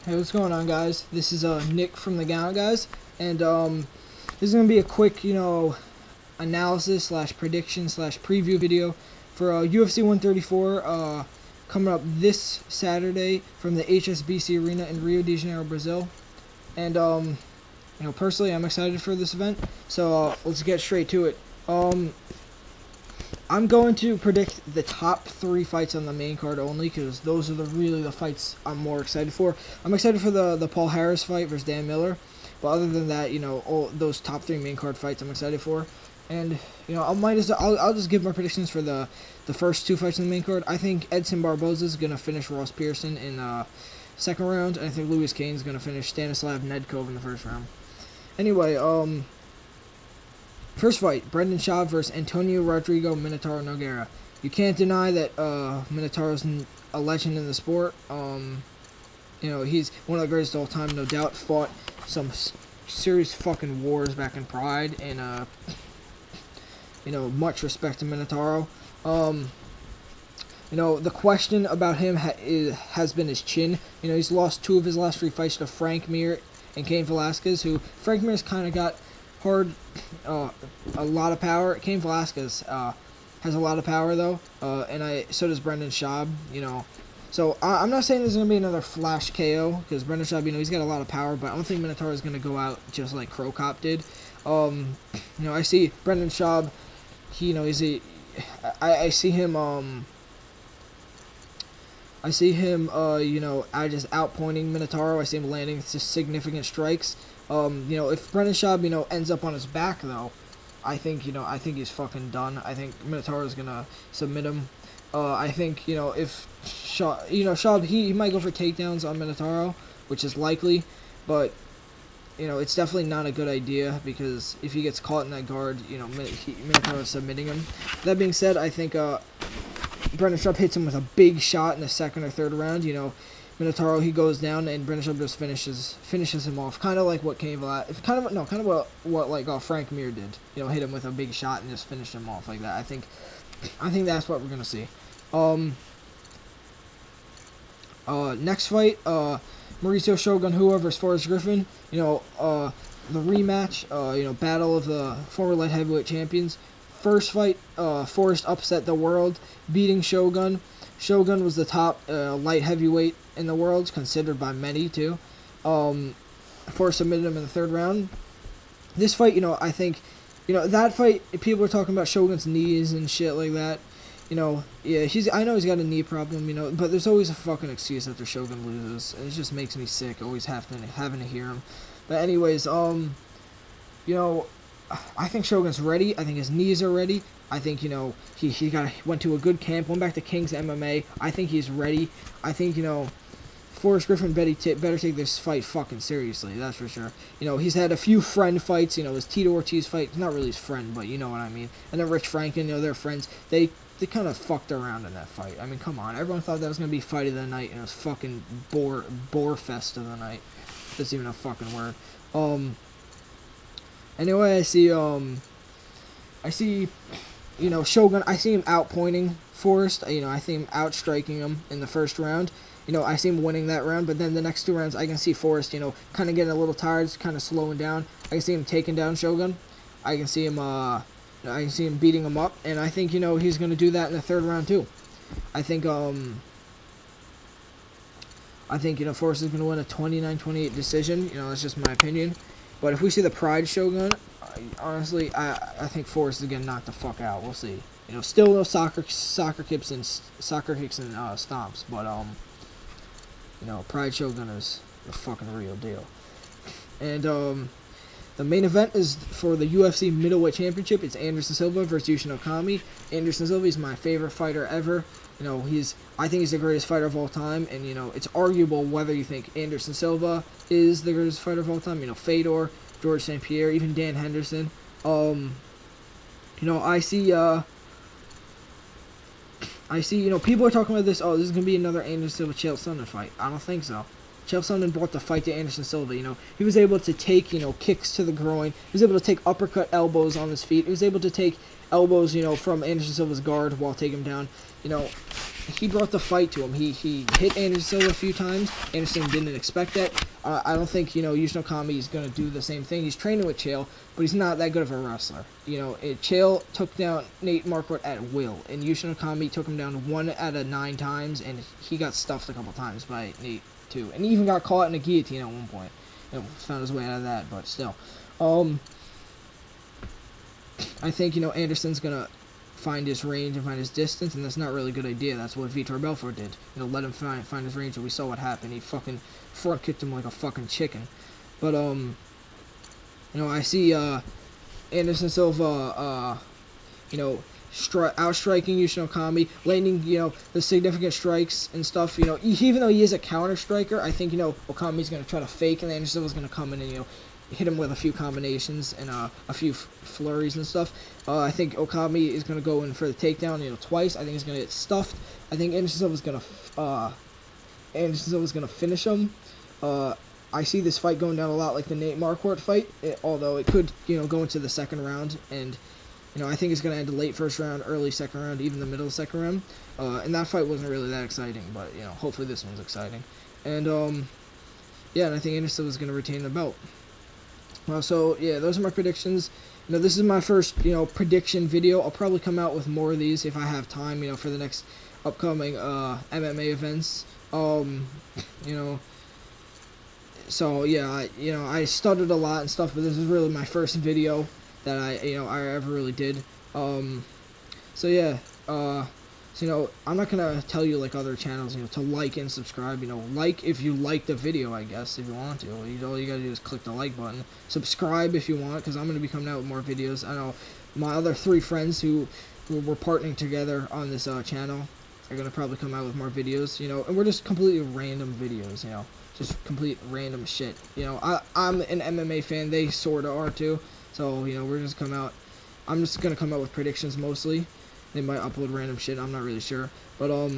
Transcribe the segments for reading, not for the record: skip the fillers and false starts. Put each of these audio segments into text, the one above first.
Hey, what's going on, guys? This is Nick from the Ghana guys, and this is gonna be a quick, analysis slash prediction slash preview video for UFC 134 coming up this Saturday from the HSBC Arena in Rio de Janeiro, Brazil. And personally, I'm excited for this event. So let's get straight to it. I'm going to predict the top 3 fights on the main card only, because those are really the fights I'm more excited for. I'm excited for the Paul Harris fight versus Dan Miller, but other than that, all those top 3 main card fights I'm excited for. And I'll just give my predictions for the first 2 fights in the main card. I think Edson Barboza is gonna finish Ross Pearson in second round, and I think Louis Kane is gonna finish Stanislav Nedkov in the first round. Anyway, first fight, Brendan Schaub versus Antonio Rodrigo Minotauro Nogueira. You can't deny that Minotauro's a legend in the sport. He's one of the greatest of all time, no doubt. Fought some serious fucking wars back in Pride, and much respect to Minotauro. The question about him has been his chin. He's lost 2 of his last 3 fights to Frank Mir and Cain Velasquez, who Frank Mir's kind of got a lot of power. Cain Velasquez has a lot of power though, and so does Brendan Schaub. So I'm not saying there's gonna be another flash KO, because Brendan Schaub, he's got a lot of power, but I don't think Minotauro is gonna go out just like Crow Cop did. I see Brendan Schaub. I see him just outpointing Minotauro. I see him landing significant strikes. If Brendan Schaub, ends up on his back though, I think he's fucking done. I think Minotauro's gonna submit him. I think, if Schaub, he might go for takedowns on Minotauro, which is likely, but it's definitely not a good idea, because if he gets caught in that guard, Minotauro's submitting him. That being said, I think Brendan Schaub hits him with a big shot in the second or third round. Minotauro, he goes down, and Brendan Schaub just finishes him off, kind of like what what Frank Mir did. Hit him with a big shot and just finish him off like that. I think that's what we're gonna see. Next fight, Mauricio Shogun Rua versus Forrest Griffin. The rematch. Battle of the former light heavyweight champions. First fight, Forrest upset the world, beating Shogun. Shogun was the top light heavyweight in the world, considered by many too. Forrest submitted him in the third round. This fight, I think, that fight, people are talking about Shogun's knees and shit like that. Yeah, I know he's got a knee problem, but there's always a fucking excuse after Shogun loses. It just makes me sick, always having to hear him. But anyways, I think Shogun's ready. I think his knees are ready. I think, he went to a good camp, went back to King's MMA. I think he's ready. I think, Forrest Griffin better take this fight fucking seriously, that's for sure. He's had a few friend fights, his Tito Ortiz fight, not really his friend, but you know what I mean. And then Rich Franklin, they're friends. They kind of fucked around in that fight. I mean, come on. Everyone thought that was going to be fight of the night, and it was fucking bore fest of the night. That's even a fucking word. Anyway, I see, Shogun, I see him outpointing Forrest. I see him outstriking him in the first round. I see him winning that round, but then the next 2 rounds, I can see Forrest, kind of getting a little tired, kind of slowing down. I can see him taking down Shogun. I can see him beating him up, and I think, he's going to do that in the third round too. I think, Forrest is going to win a 29-28 decision. That's just my opinion. But if we see the Pride Shogun, honestly, I think Forrest is going to knock the fuck out. We'll see. Still no soccer kicks and stomps, but Pride Shogun is the fucking real deal. And the main event is for the UFC Middleweight Championship. It's Anderson Silva versus Yushin Okami. Anderson Silva is my favorite fighter ever. I think he's the greatest fighter of all time, and it's arguable whether you think Anderson Silva is the greatest fighter of all time. Fedor, George St. Pierre, even Dan Henderson. I see, people are talking about this. Oh, this is gonna be another Anderson Silva Chael Sonnen fight. I don't think so. Chael Sonnen brought the fight to Anderson Silva. He was able to take, kicks to the groin. He was able to take uppercut elbows on his feet. He was able to take elbows, from Anderson Silva's guard while taking him down. he brought the fight to him. He hit Anderson Silva a few times. Anderson didn't expect that. I don't think, you know, Yushin Okami is going to do the same thing. He's training with Chael, but he's not that good of a wrestler. You know, Chael took down Nate Marquardt at will, and Yushin Okami took him down 1 out of 9 times, and he got stuffed a couple times by Nate, too. And he even got caught in a guillotine at one point. You know, found his way out of that, but still. I think, you know, Anderson's going to find his range and find his distance, and that's not really a good idea. That's what Vitor Belfort did. You know, let him find his range, and we saw what happened. He fucking front kicked him like a fucking chicken. But, you know, I see, Anderson Silva, you know, outstriking Yushin Okami, landing, you know, the significant strikes and stuff. You know, even though he is a counter striker, I think, you know, Okami's going to try to fake, and Anderson Silva's going to come in and, you know, hit him with a few combinations and a few flurries and stuff. I think Okami is going to go in for the takedown, you know, twice. I think he's going to get stuffed. I think Anderson Silva's going to finish him. I see this fight going down a lot like the Nate Marquardt fight, although it could, you know, go into the second round, and, you know, I think it's going to end late first round, early second round, even the middle of the second round. And that fight wasn't really that exciting, but, you know, hopefully this one's exciting. And, yeah, and I think Anderson Silva's going to retain the belt. So, yeah, those are my predictions. You know, this is my first, you know, prediction video. I'll probably come out with more of these if I have time, you know, for the next upcoming MMA events. You know, so, yeah, you know, I stuttered a lot and stuff, but this is really my first video that I ever really did. So, yeah, so, you know, I'm not going to tell you, like other channels, you know, to like and subscribe. You know, like if you like the video, I guess, if you want to. All you got to do is click the like button. Subscribe if you want, because I'm going to be coming out with more videos. I know my other 3 friends who were partnering together on this channel are going to probably come out with more videos, you know, and we're just completely random videos, you know, just complete random shit. You know, I'm an MMA fan. They sort of are, too. So, you know, I'm just going to come out with predictions mostly. They might upload random shit, I'm not really sure. But,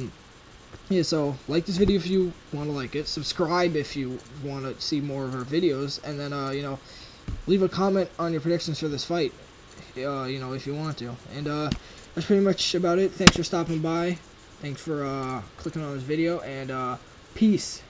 yeah, so, like this video if you want to like it. Subscribe if you want to see more of our videos. And then, you know, leave a comment on your predictions for this fight, you know, if you want to. And, that's pretty much about it. Thanks for stopping by. Thanks for, clicking on this video. And, peace.